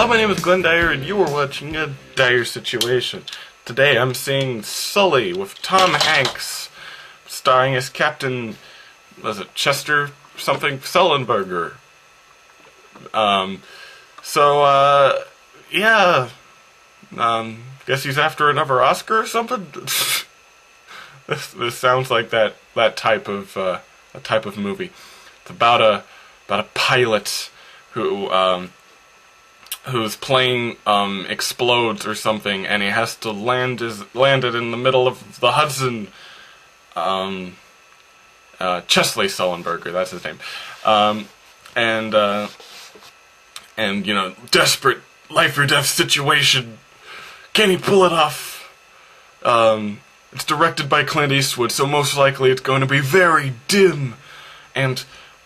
Hello, my name is Glenn Dyer, and you are watching a Dyer-Situation. Today I'm seeing Sully with Tom Hanks, starring as Captain, was it Chester something? Sullenberger. Yeah. Guess he's after another Oscar or something? This sounds like that type of movie. It's about a pilot whose plane explodes or something, and he has to land it in the middle of the Hudson. Chesley Sullenberger, that's his name. And you know, desperate life or death situation. Can he pull it off? It's directed by Clint Eastwood, so most likely it's going to be very dim and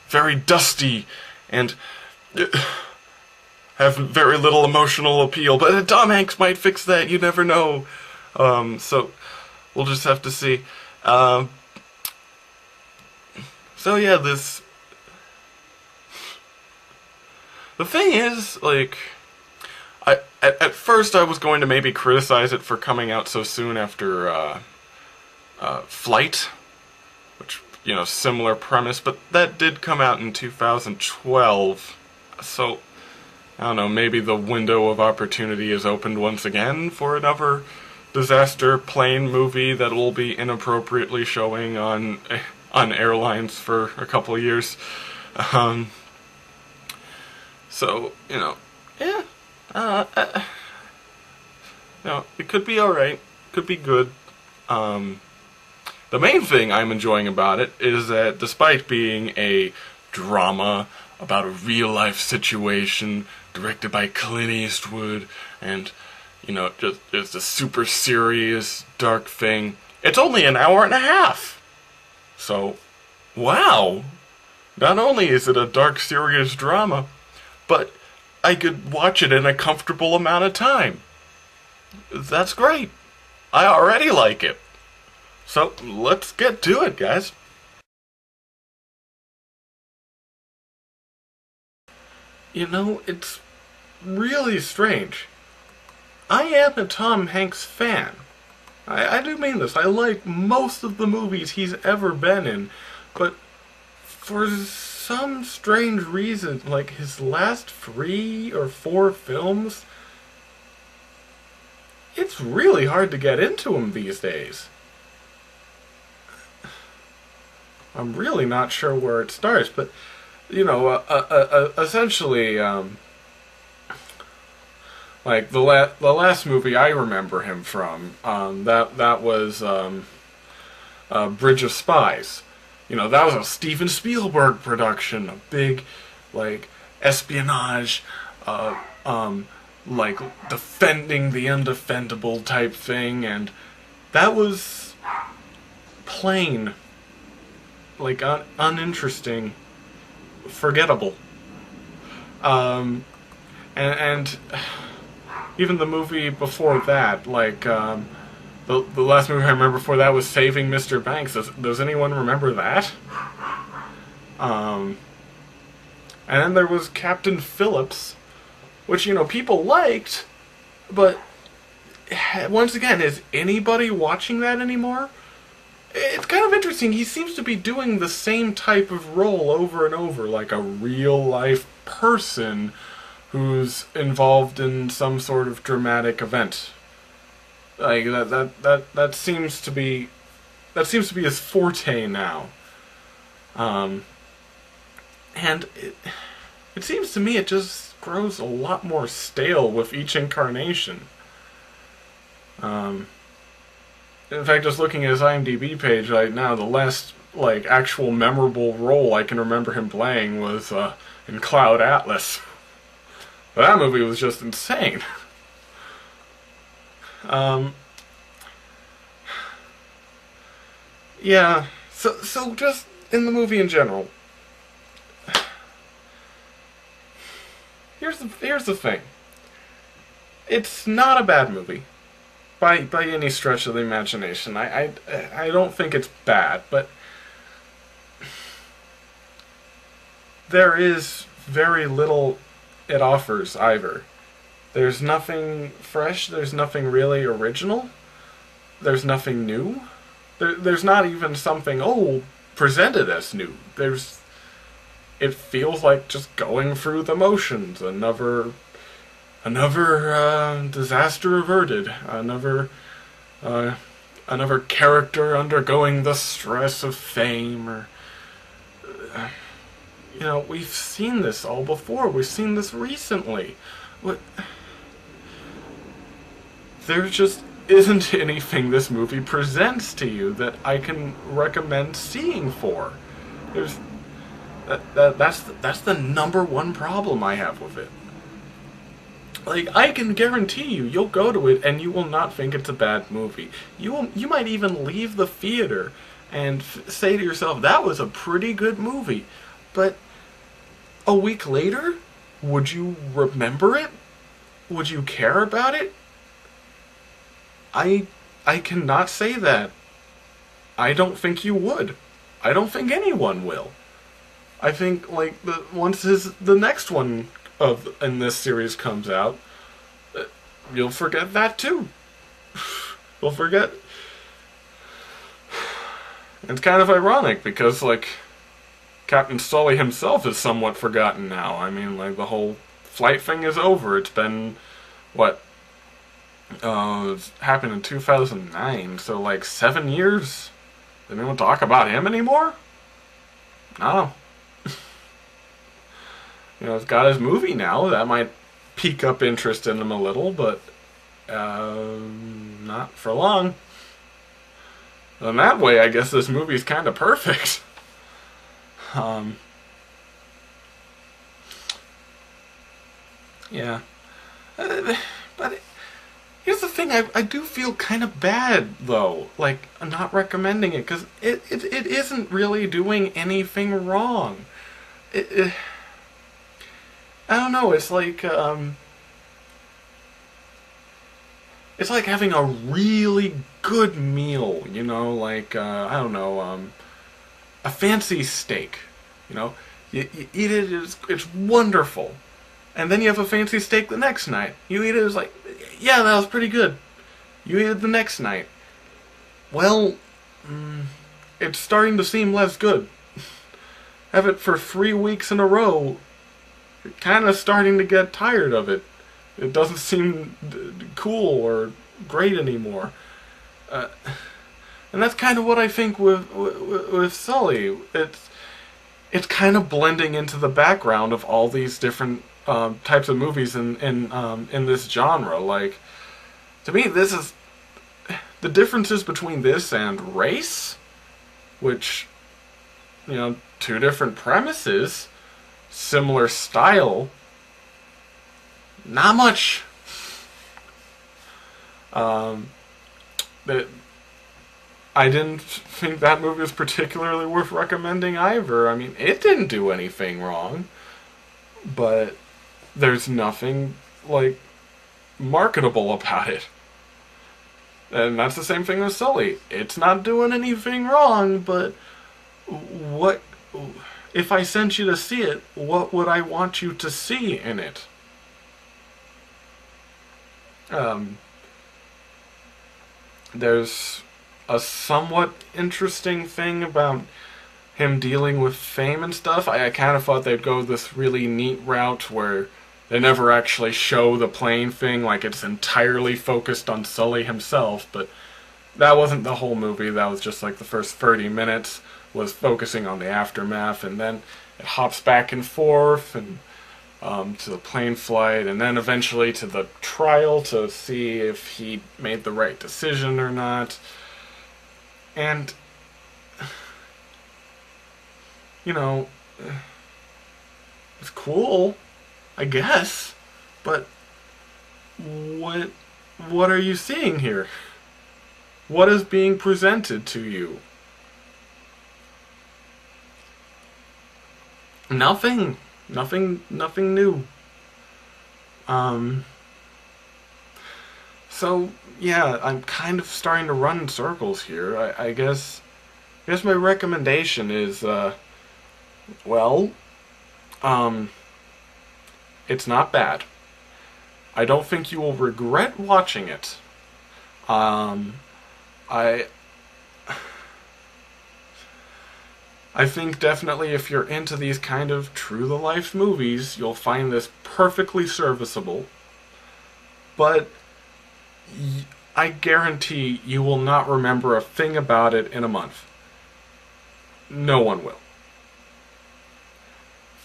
very dusty and have very little emotional appeal. But Tom Hanks might fix that, you never know. So we'll just have to see. So yeah, the thing is, like, at first I was going to maybe criticize it for coming out so soon after Flight, which, you know, similar premise, but that did come out in 2012, so I don't know, maybe the window of opportunity is opened once again for another disaster plane movie that will be inappropriately showing on airlines for a couple of years. So, you know, yeah, no, it could be alright, could be good. The main thing I'm enjoying about it is that despite being a drama about a real-life situation directed by Clint Eastwood and, you know, just a super serious, dark thing, it's only an hour and a half. So, wow! Not only is it a dark, serious drama, but I could watch it in a comfortable amount of time. That's great. I already like it. So, let's get to it, guys. You know, it's really strange. I am a Tom Hanks fan. I do mean this. I like most of the movies he's ever been in, but for some strange reason, like his last 3 or 4 films, it's really hard to get into him these days. I'm really not sure where it starts, but, you know, essentially, like the last movie I remember him from, that was Bridge of Spies. You know, that was a Steven Spielberg production, a big, like, espionage, like, defending the undefendable type thing, and that was plain, like, uninteresting, forgettable. And even the movie before that, like, the last movie I remember before that was Saving Mr. Banks. Does anyone remember that? And then there was Captain Phillips, which, you know, people liked, but once again, is anybody watching that anymore? It's kind of interesting. He seems to be doing the same type of role over and over, like a real-life person who's involved in some sort of dramatic event. Like that seems to be his forte now. And it seems to me it just grows a lot more stale with each incarnation. In fact, just looking at his IMDb page right now, the last, like, actual memorable role I can remember him playing was in Cloud Atlas. But that movie was just insane. Yeah, so just in the movie in general, here's the thing. It's not a bad movie. By any stretch of the imagination. I don't think it's bad, but there is very little it offers either. There's nothing fresh, there's nothing really original, there's nothing new. There's not even something, oh, presented as new. It feels like just going through the motions. Another disaster averted. Another character undergoing the stress of fame, or we've seen this all before. We've seen this recently. There just isn't anything this movie presents to you that I can recommend seeing for. That's the number one problem I have with it. Like, I can guarantee you'll go to it and you will not think it's a bad movie. You might even leave the theater and say to yourself, that was a pretty good movie. But a week later, would you remember it? Would you care about it? I cannot say that. I don't think you would. I don't think anyone will. I think, like, once the next one in this series comes out, you'll forget that too. You'll forget. It's kind of ironic because, like, Captain Sully himself is somewhat forgotten now. I mean, like, the whole flight thing is over. It's been, what? It happened in 2009, so like 7 years. Does anyone talk about him anymore? No. He's got his movie now. That might pique up interest in him a little, but not for long. In that way, I guess this movie's kind of perfect. Yeah. But here's the thing, I do feel kind of bad, though, like, not recommending it, because it isn't really doing anything wrong. I don't know, it's like having a really good meal, like, I don't know, a fancy steak, You eat it, it's wonderful. And then you have a fancy steak the next night. You eat it, it's like, yeah, that was pretty good. You eat it the next night. Well, it's starting to seem less good. Have it for 3 weeks in a row, you're kind of starting to get tired of it. It doesn't seem cool or great anymore. And that's kind of what I think with Sully. It's kind of blending into the background of all these different types of movies in this genre. Like, to me, this is the differences between this and Race, which, two different premises, similar style, not much. I didn't think that movie was particularly worth recommending either. I mean, it didn't do anything wrong, but there's nothing, like, marketable about it. And that's the same thing with Sully. It's not doing anything wrong, but what if I sent you to see it, what would I want you to see in it? There's a somewhat interesting thing about him dealing with fame and stuff. I kind of thought they'd go this really neat route where they never actually show the plane thing, like it's entirely focused on Sully himself, but that wasn't the whole movie. That was just like the first 30 minutes was focusing on the aftermath, and then it hops back and forth and to the plane flight, and then eventually to the trial to see if he made the right decision or not. And, it's cool, I guess, but what are you seeing here? What is being presented to you? Nothing new. So yeah, I'm kind of starting to run in circles here. I guess my recommendation is, it's not bad. I don't think you will regret watching it. I think definitely if you're into these kind of true-to-life movies, you'll find this perfectly serviceable. But I guarantee you will not remember a thing about it in a month. No one will.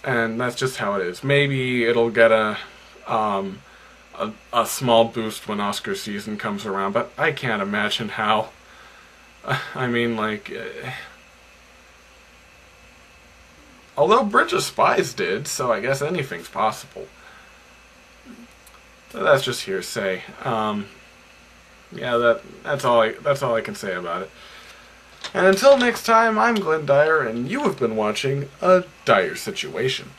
And that's just how it is. Maybe it'll get a small boost when Oscar season comes around, but I can't imagine how. I mean, like... although Bridge of Spies did, so I guess anything's possible. So that's just hearsay. Yeah, that's all I can say about it. And until next time, I'm Glenn Dyer, and you have been watching A Dire Situation.